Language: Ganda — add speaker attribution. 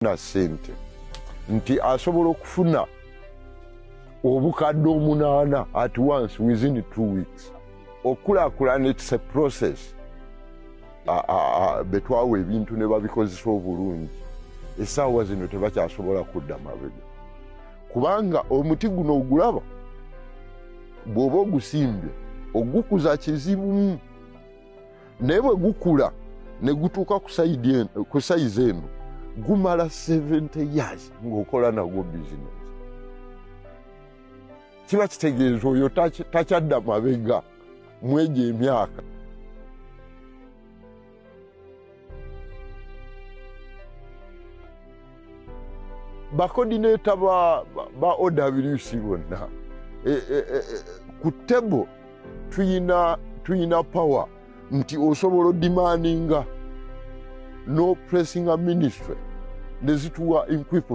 Speaker 1: na sente nti asobola okufuna obukadde 8 at once within 2 weeks. Okulakulana, it's a process. Betwawe ebintu ne babikozesa obulungi essaawa zino tebakyasobola kudda mabega kubanga omuti guno ogulaba bw'oba ogusimbye ogukuza kizibu naye bwe gukula ne gutuuka ku sayizi eno gumala 70 years ng'okola nagwo bizinesi. Kiba kitegeeza oyo takyadda mabega mwegyo emyaka. Bakodineta ba OWC bonna ku table tuyina power nti osobola demandinga no pressing a ministry ne zituwa equipment